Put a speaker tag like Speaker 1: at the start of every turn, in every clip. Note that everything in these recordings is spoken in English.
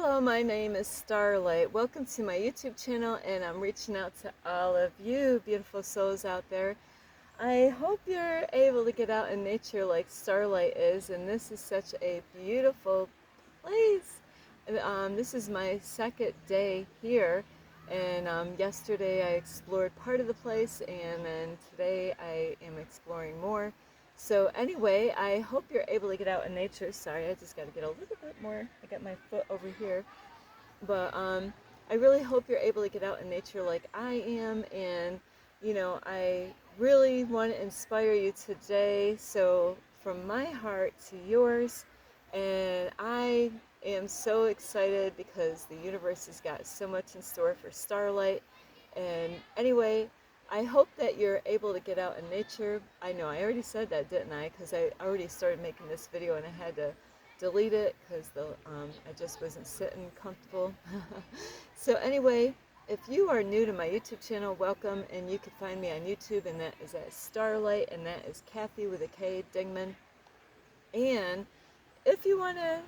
Speaker 1: Hello, my name is Starlight. Welcome to my YouTube channel, and I'm reaching out to all of you beautiful souls out there. I hope you're able to get out in nature like Starlight is, and this is such a beautiful place. This is my second day here, and yesterday I explored part of the place, and then today I am exploring more. So anyway, I hope you're able to get out in nature. Sorry, I just got to get a little bit more. I got my foot over here. But I really hope you're able to get out in nature like I am. And, I really want to inspire you today. So from my heart to yours. And I am so excited because the universe has got so much in store for Starlight. And anyway, I hope that you're able to get out in nature. I know I already said that, didn't I? Because I already started making this video and I had to delete it because I just wasn't sitting comfortable. So anyway, if you are new to my YouTube channel, welcome, and you can find me on YouTube, and that is at Starlight, and that is Kathy with a K Dingman. And if you want to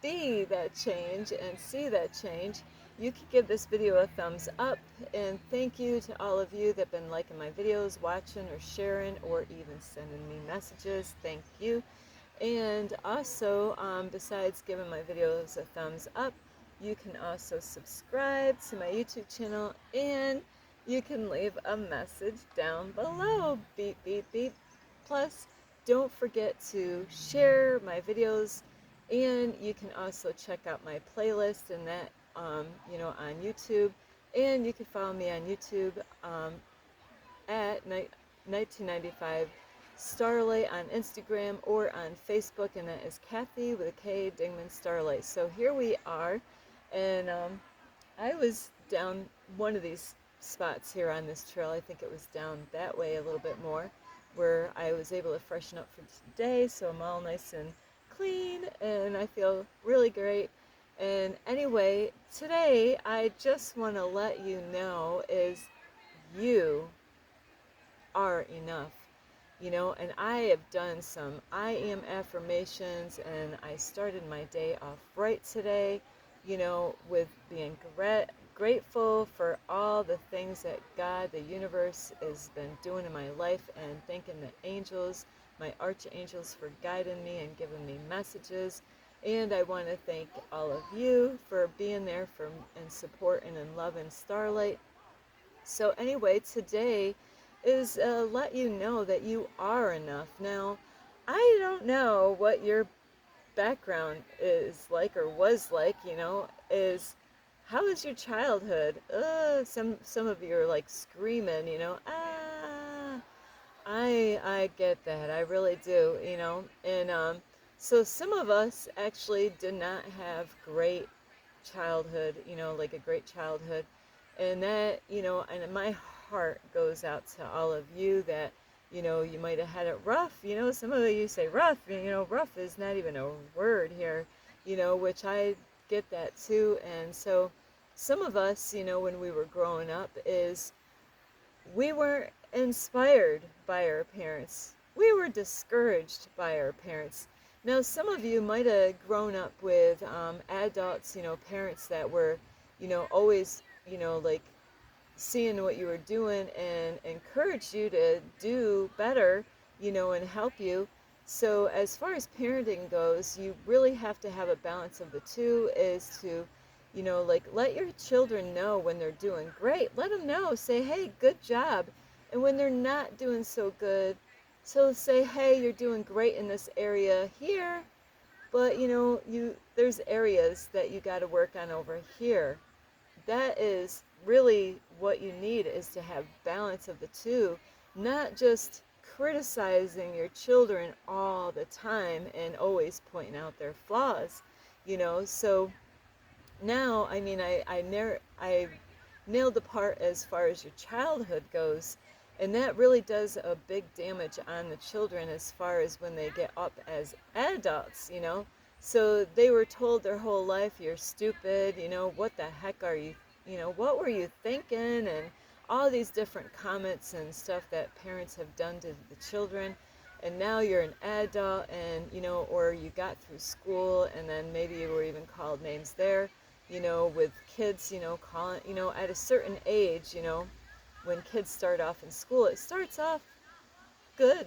Speaker 1: be that change and see that change, you can give this video a thumbs up. And thank you to all of you that have been liking my videos, watching or sharing, or even sending me messages. Thank you. And also, besides giving my videos a thumbs up, you can also subscribe to my YouTube channel, and you can leave a message down below. Beep, beep, beep. Plus, don't forget to share my videos, and you can also check out my playlist and that, on YouTube. And you can follow me on YouTube at 1995 Starlight on Instagram or on Facebook, and that is Kathy with a K Dingman Starlight. So here we are, and I was down one of these spots here on this trail. I think it was down that way a little bit more, where I was able to freshen up for today, so I'm all nice and clean, and I feel really great. And anyway, today I just want to let you know is you are enough, and I have done some I am affirmations, and I started my day off right today, with being grateful for all the things that God, the universe, has been doing in my life, and thanking the angels, my archangels, for guiding me and giving me messages. And I want to thank all of you for being there for and supporting and loving Starlight. So anyway, today is let you know that you are enough. Now, I don't know what your background is like or was like, is how was your childhood? Some of you are like screaming, ah. I get that. I really do, And so some of us actually did not have great childhood, like a great childhood. And that, and my heart goes out to all of you that, you might have had it rough. Some of you say rough, rough is not even a word here, which I get that too. And so some of us, when we were growing up, is we weren't inspired by our parents. We were discouraged by our parents. Now, some of you might have grown up with adults, parents that were, always, like seeing what you were doing and encouraged you to do better, and help you. So as far as parenting goes, you really have to have a balance of the two, is to, like let your children know when they're doing great. Let them know, say, hey, good job. And when they're not doing so good, so say, hey, you're doing great in this area here, but there's areas that you got to work on over here. That is really what you need, is to have balance of the two, not just criticizing your children all the time and always pointing out their flaws, so now, I mean, I nailed the part as far as your childhood goes, and that really does a big damage on the children as far as when they get up as adults, So they were told their whole life, you're stupid, what the heck are you, what were you thinking? And all these different comments and stuff that parents have done to the children. And now you're an adult, and or you got through school, and then maybe you were even called names there. With kids, calling, at a certain age, when kids start off in school, it starts off good,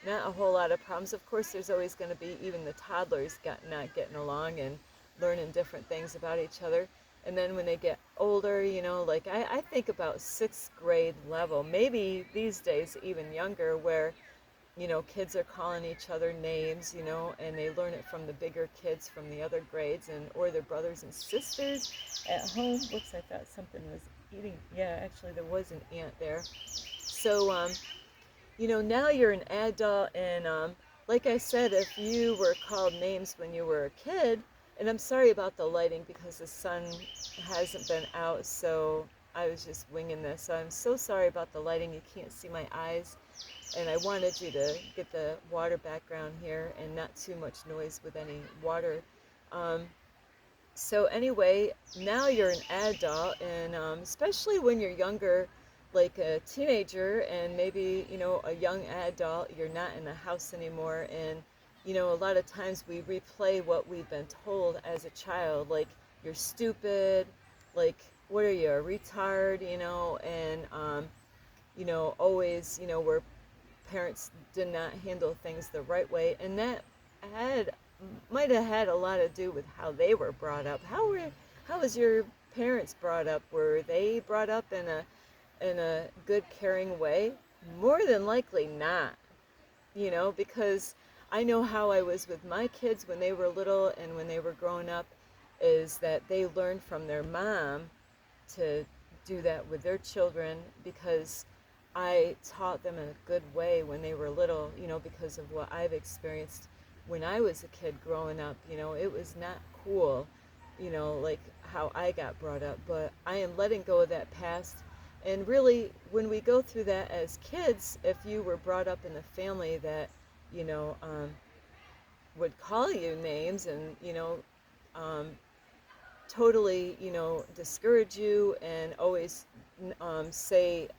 Speaker 1: not a whole lot of problems. Of course, there's always going to be even the toddlers not getting along and learning different things about each other. And then when they get older, like I think about sixth grade level, maybe these days even younger, where kids are calling each other names, and they learn it from the bigger kids from the other grades and or their brothers and sisters at home. Whoops, I thought something was eating. Yeah, actually there was an ant there. So, now you're an adult, and like I said, if you were called names when you were a kid, and I'm sorry about the lighting because the sun hasn't been out, so I was just winging this. So I'm so sorry about the lighting. You can't see my eyes. And I wanted you to get the water background here and not too much noise with any water. Um, so anyway, now you're an adult, and especially when you're younger, like a teenager and maybe, a young adult, you're not in the house anymore. And, a lot of times we replay what we've been told as a child, like, you're stupid, like, what are you, a retard, and, always, we're parents did not handle things the right way, and that had might have had a lot to do with how they were brought up. How was your parents brought up? Were they brought up in a good, caring way? More than likely not, because I know how I was with my kids when they were little and when they were growing up, is that they learned from their mom to do that with their children, because I taught them in a good way when they were little, because of what I've experienced when I was a kid growing up. It was not cool, like how I got brought up, but I am letting go of that past. And really, when we go through that as kids, if you were brought up in a family that, you know, um, would call you names and, um, totally, discourage you and always say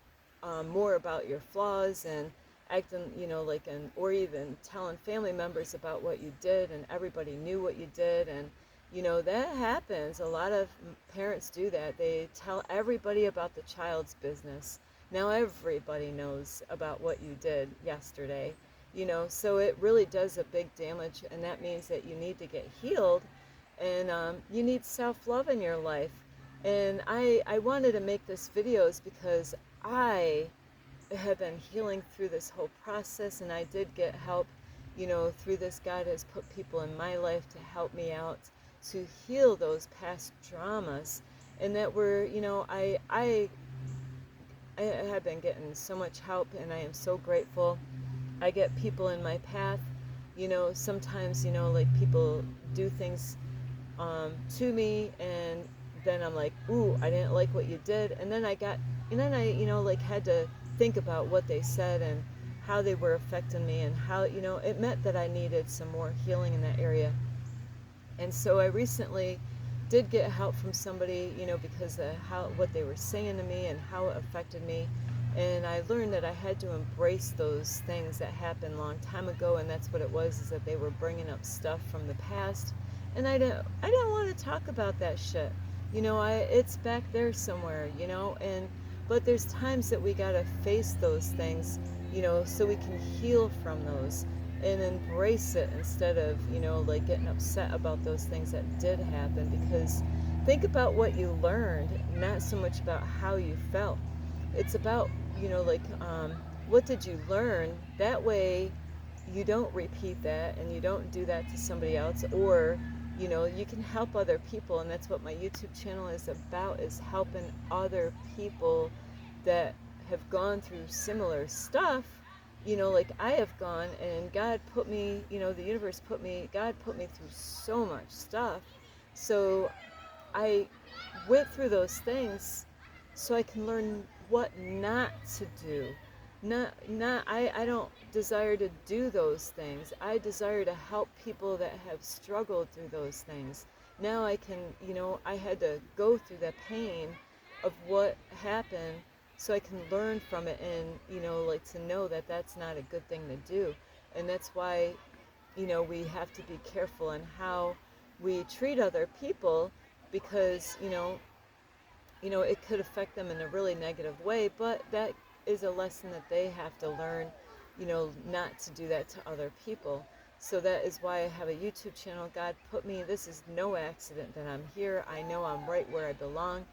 Speaker 1: more about your flaws and acting, like, or even telling family members about what you did and everybody knew what you did. And, that happens. A lot of parents do that. They tell everybody about the child's business. Now everybody knows about what you did yesterday, so it really does a big damage. And that means that you need to get healed, and you need self-love in your life. And I wanted to make this videos because I have been healing through this whole process, and I did get help, through this. God has put people in my life to help me out to heal those past traumas, and that were, I have been getting so much help, and I am so grateful. I get people in my path, sometimes, like, people do things to me, and then I'm like, ooh, I didn't like what you did. And then I, like, had to think about what they said and how they were affecting me, and how, it meant that I needed some more healing in that area. And so I recently did get help from somebody, because of what they were saying to me and how it affected me. And I learned that I had to embrace those things that happened a long time ago, and that's what it was, is that they were bringing up stuff from the past, and I don't want to talk about that shit. It's back there somewhere, and but there's times that we gotta face those things, so we can heal from those and embrace it, instead of, like, getting upset about those things that did happen. Because think about what you learned, not so much about how you felt. It's about, like, what did you learn? That way you don't repeat that, and you don't do that to somebody else. Or, you can help other people. And that's what my YouTube channel is about, is helping other people that have gone through similar stuff, like I have gone. And God put me, the universe put me, God put me through so much stuff. So I went through those things so I can learn what not to do. I don't desire to do those things. I desire to help people that have struggled through those things. Now I can, I had to go through the pain of what happened, so I can learn from it, and, like, to know that that's not a good thing to do. And that's why, we have to be careful on how we treat other people, because it could affect them in a really negative way, but that is a lesson that they have to learn, not to do that to other people. So that is why I have a YouTube channel. God put me, this is no accident that I'm here. I know I'm right where I belong.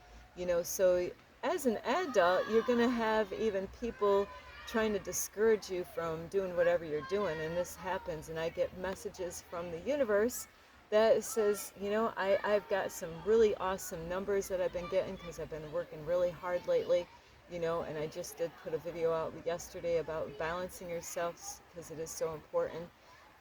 Speaker 1: So as an adult, you're going to have even people trying to discourage you from doing whatever you're doing. And this happens, and I get messages from the universe that says, I've got some really awesome numbers that I've been getting because I've been working really hard lately, and I just did put a video out yesterday about balancing yourself, because it is so important.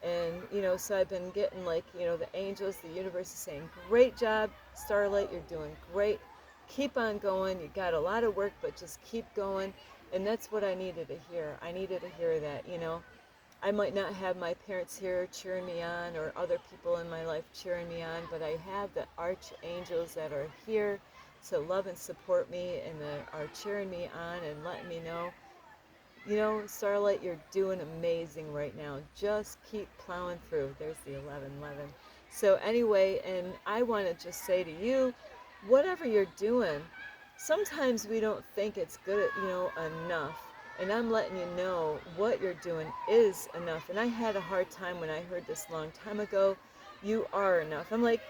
Speaker 1: And, so I've been getting, like, the angels, the universe is saying, great job, Starlight, you're doing great. Keep on going. You got a lot of work, but just keep going. And that's what I needed to hear. I needed to hear that, I might not have my parents here cheering me on, or other people in my life cheering me on, but I have the archangels that are here to love and support me, and that are cheering me on and letting me know, Starlight, you're doing amazing right now. Just keep plowing through. There's the 1111. So anyway, and I want to just say to you, whatever you're doing, sometimes we don't think it's good, enough. And I'm letting you know what you're doing is enough. And I had a hard time when I heard this long time ago. You are enough. I'm like,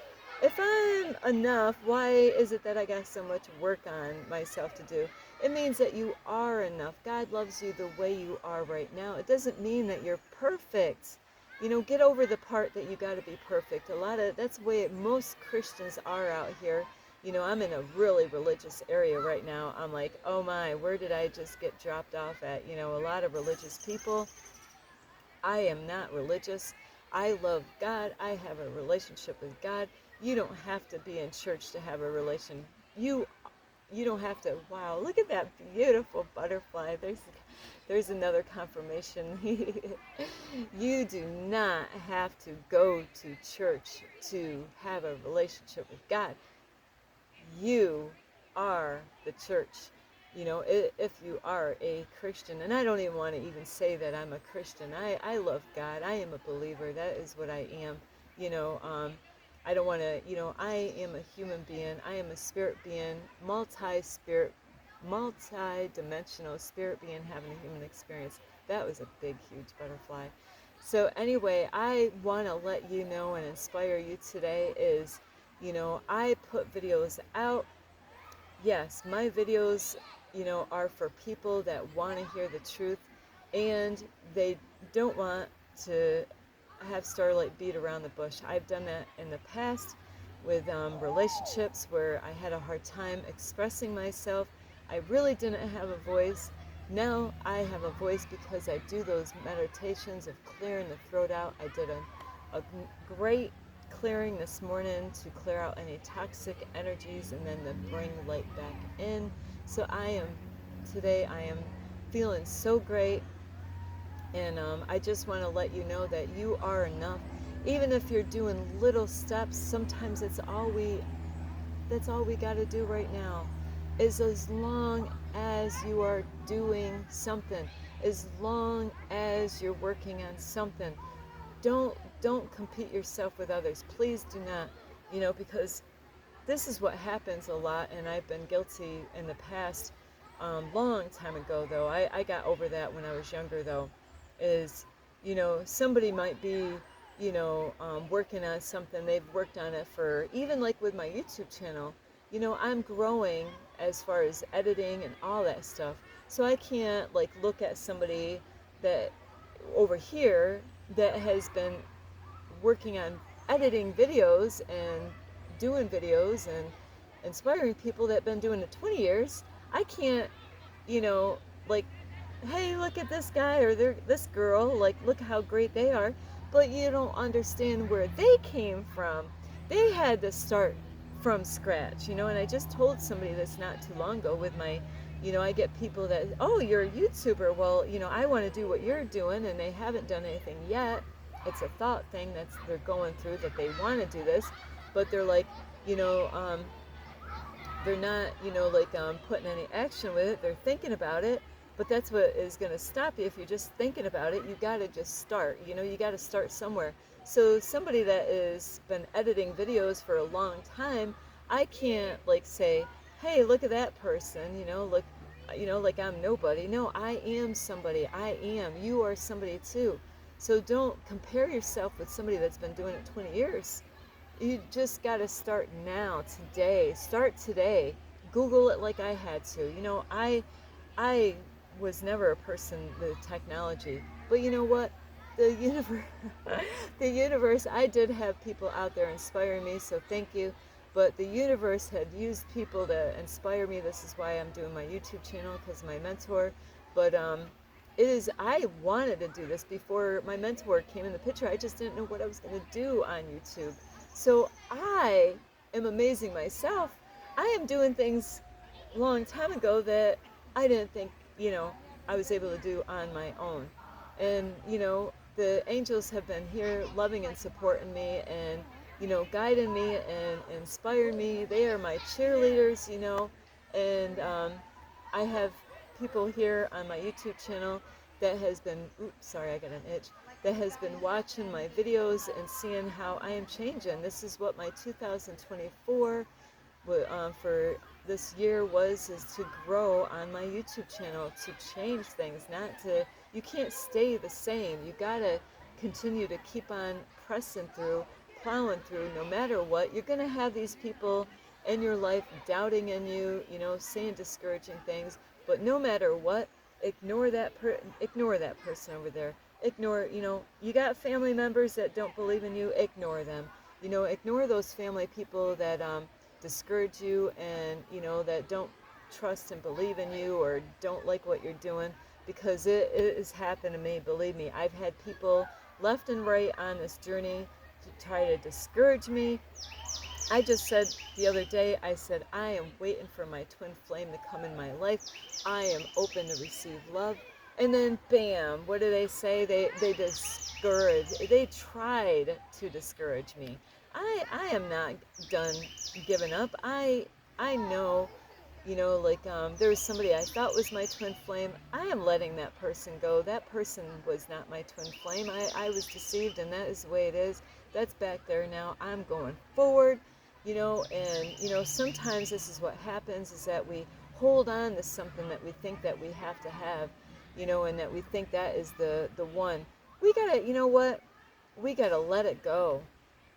Speaker 1: if I'm enough, why is it that I got so much work on myself to do? It means that you are enough. God loves you the way you are right now. It doesn't mean that you're perfect. Get over the part that you got to be perfect. That's the way most Christians are out here. I'm in a really religious area right now. I'm like, oh my, where did I just get dropped off at? A lot of religious people. I am not religious. I love God. I have a relationship with God. You don't have to be in church to have a relation. You don't have to. Wow, look at that beautiful butterfly. There's another confirmation. You do not have to go to church to have a relationship with God. You are the church. If you are a Christian, and I don't even want to even say that I'm a Christian. I love God. I am a believer. That is what I am. I don't want to, I am a human being. I am a spirit being, multi-dimensional spirit being, having a human experience. That was a big, huge butterfly. So anyway, I want to let you know and inspire you today is, I put videos out. Yes, my videos, are for people that want to hear the truth, and they don't want to have Starlight beat around the bush. I've done that in the past with relationships where I had a hard time expressing myself. I really didn't have a voice. Now I have a voice because I do those meditations of clearing the throat out. I did a great clearing this morning to clear out any toxic energies and then to bring light back in. So today I am feeling so great. And I just want to let you know that you are enough. Even if you're doing little steps, sometimes that's all we got to do right now. Is as long as you are doing something, as long as you're working on something, don't compete yourself with others. Please do not, because this is what happens a lot, and I've been guilty in the past. Long time ago, though, I got over that when I was younger, though, is, somebody might be, working on something. They've worked on it for, even like with my YouTube channel, I'm growing as far as editing and all that stuff. So I can't, like, look at somebody that over here that has been working on editing videos and doing videos and inspiring people that have been doing it 20 years. I can't, like, hey, look at this guy or this girl, like, look how great they are. But you don't understand where they came from. They had to start from scratch, and I just told somebody this not too long ago with my, I get people that, oh, you're a YouTuber. Well, I want to do what you're doing, and they haven't done anything yet. It's a thought thing they're going through, that they want to do this, but they're like, they're not, putting any action with it. They're thinking about it, But that's what is going to stop you if you're just thinking about it. You got to just start. You got to start somewhere. So somebody that has been editing videos for a long time, I can't like say, "Hey, look at that person," look, like I'm nobody. No, I am somebody. I am. You are somebody too. So don't compare yourself with somebody that's been doing it 20 years. You just got to start now, today. Start today. Google it like I had to. I was never a person with technology, but you know what? The universe, the universe. I did have people out there inspiring me, so thank you. But the universe had used people to inspire me. This is why I'm doing my YouTube channel, because my mentor. But it is. I wanted to do this before my mentor came in the picture. I just didn't know what I was going to do on YouTube. So I am amazing myself. I am doing things a long time ago that I didn't think, I was able to do on my own. And, the angels have been here loving and supporting me and, guiding me and inspiring me. They are my cheerleaders, and I have people here on my YouTube channel that has been, oops, sorry, I got an itch, that has been watching my videos and seeing how I am changing. This is what my 2024 for this year is to grow on my YouTube channel, to change things, not to, you can't stay the same. You gotta continue to keep on pressing through, plowing through, no matter what. You're gonna have these people in your life doubting in you, saying discouraging things, but no matter what, ignore that person over there. Ignore, you got family members that don't believe in you, ignore them. Ignore those family people that discourage you and that don't trust and believe in you or don't like what you're doing, because it has happened to me. Believe me, I've had people left and right on this journey to try to discourage me. I just said the other day, I said, I am waiting for my twin flame to come in my life. I am open to receive love. And then bam, what do they say? They discourage. They tried to discourage me. I am not done giving up. I know, like there was somebody I thought was my twin flame. I am letting that person go. That person was not my twin flame. I was deceived, and that is the way it is. That's back there now. I'm going forward, and sometimes this is what happens, is that we hold on to something that we think that we have to have, and that we think that is the one. We gotta, what? We gotta let it go.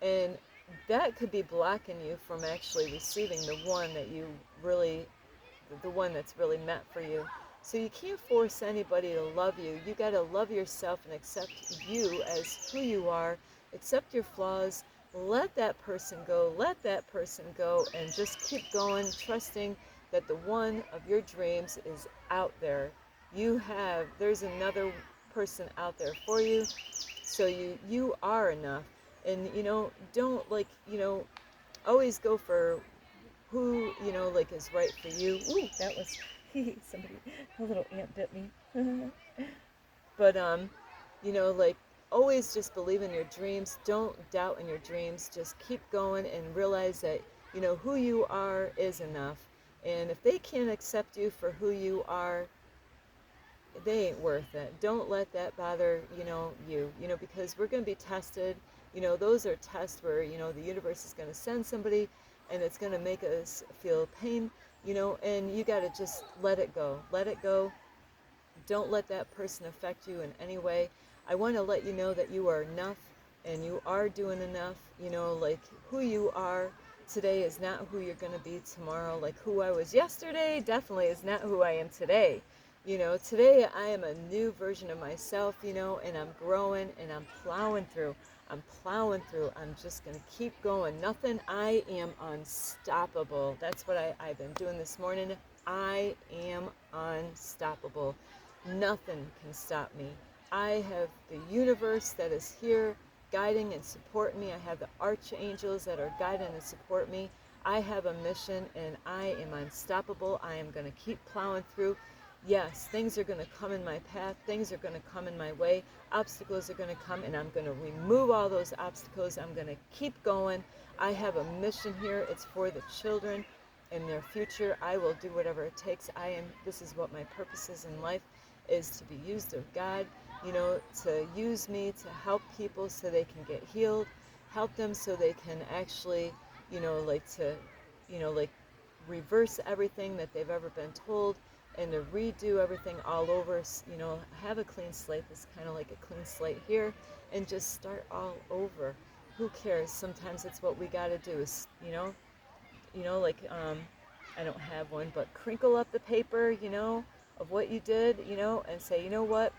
Speaker 1: And that could be blocking you from actually receiving the one that you really, the one that's really meant for you. So you can't force anybody to love you. You got to love yourself and accept you as who you are. Accept your flaws. Let that person go. Let that person go, and just keep going, trusting that the one of your dreams is out there. There's another person out there for you. So you are enough. And don't always go for who like is right for you. Ooh, that was somebody, a little ant bit me. But like, always just believe in your dreams. Don't doubt in your dreams. Just keep going and realize that who you are is enough. And if they can't accept you for who you are, they ain't worth it. Don't let that bother you, because we're going to be tested. Those are tests where the universe is going to send somebody, and it's going to make us feel pain, and you got to just let it go. Let it go. Don't let that person affect you in any way. I want to let you know that you are enough, and you are doing enough. Like, who you are today is not who you're going to be tomorrow. Like, who I was yesterday definitely is not who I am today. Today I am a new version of myself, and I'm growing and I'm plowing through. I'm plowing through. I'm just going to keep going. Nothing. I am unstoppable. That's what I've been doing this morning. I am unstoppable. Nothing can stop me. I have the universe that is here guiding and supporting me. I have the archangels that are guiding and support me. I have a mission, and I am unstoppable. I am going to keep plowing through. Yes, things are going to come in my path. Things are going to come in my way. Obstacles are going to come, and I'm going to remove all those obstacles. I'm going to keep going. I have a mission here. It's for the children. in their future. I will do whatever it takes. This is what my purpose is in life, is to be used of God, to use me to help people so they can get healed, help them so they can actually, like reverse everything that they've ever been told, and to redo everything all over, have a clean slate. This kind of like a clean slate here, and just start all over. Who cares? Sometimes it's what we got to do is, like, I don't have one, but crinkle up the paper, of what you did, and say, you know what,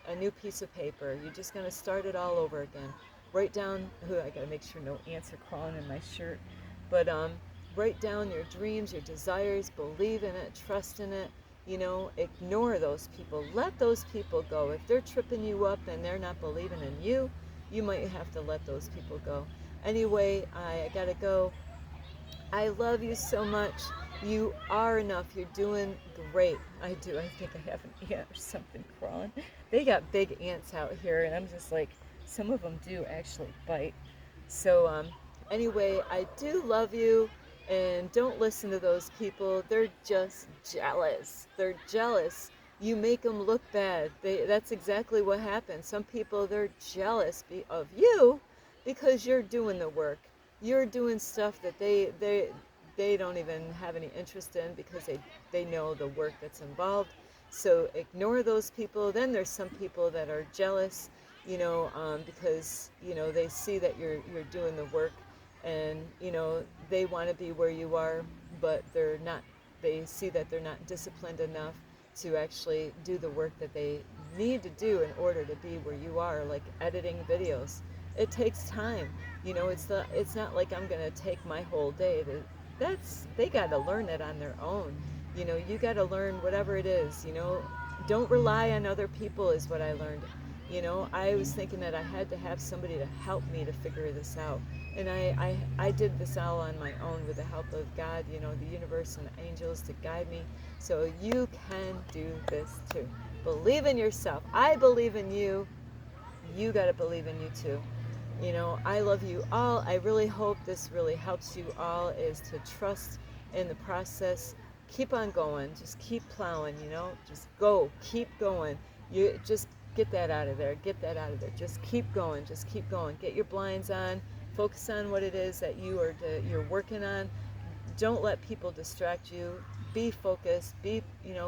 Speaker 1: a new piece of paper. You're just going to start it all over again. Write down, I got to make sure no ants are crawling in my shirt, but write down your dreams, your desires, believe in it, trust in it, ignore those people. Let those people go. If they're tripping you up and they're not believing in you, you might have to let those people go. Anyway, I got to go. I love you so much. You are enough. You're doing great. I do. I think I have an ant or something crawling. They got big ants out here, and I'm just like, some of them do actually bite. So, anyway, I do love you, and don't listen to those people. They're just jealous. They're jealous. You make them look bad. That's exactly what happens. Some people, they're jealous of you because you're doing the work. You're doing stuff that they don't even have any interest in because they know the work that's involved. So ignore those people. Then there's some people that are jealous, because they see that you're doing the work, and they want to be where you are, but they're not. They see that they're not disciplined enough to actually do the work that they need to do in order to be where you are, like editing videos. It takes time. It's not like I'm gonna take my whole day. They got to learn it on their own. You got to learn whatever it is. Don't rely on other people is what I learned. I was thinking that I had to have somebody to help me to figure this out, and I did this all on my own with the help of God, the universe and the angels to guide me. So you can do this too. Believe in yourself. I believe in you. You got to believe in you too. I love you all. I really hope this really helps you all, is to trust in the process. Keep on going. Just keep plowing, just go. Keep going. You just get that out of there. Get that out of there. Just keep going. Just keep going. Get your blinds on. Focus on what it is that you're working on. Don't let people distract you. Be focused. Be,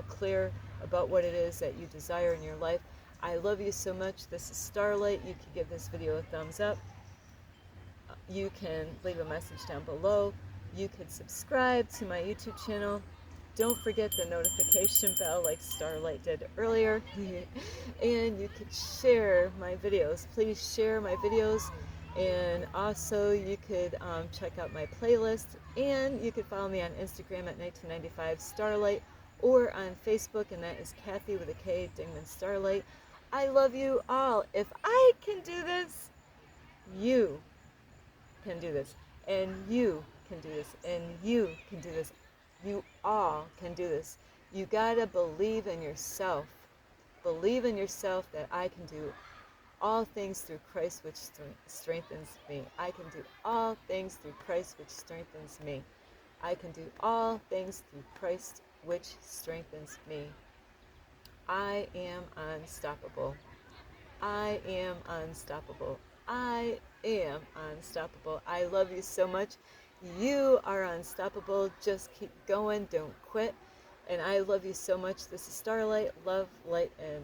Speaker 1: clear about what it is that you desire in your life. I love you so much. This is Starlight. You can give this video a thumbs up. You can leave a message down below. You could subscribe to my YouTube channel. Don't forget the notification bell like Starlight did earlier. And you could share my videos. Please share my videos. And also you could check out my playlist. And you could follow me on Instagram at 1995 Starlight, or on Facebook, and that is Kathy with a K, Dingman Starlight. I love you all. If I can do this, you can do this, and you can do this, and you can do this. You all can do this. You gotta believe in yourself. Believe in yourself that I can do all things through Christ which strengthens me. I can do all things through Christ which strengthens me. I can do all things through Christ which strengthens me. I am unstoppable. I am unstoppable. I am unstoppable. I love you so much. You are unstoppable. Just keep going. Don't quit. And I love you so much. This is Starlight. Love, light, and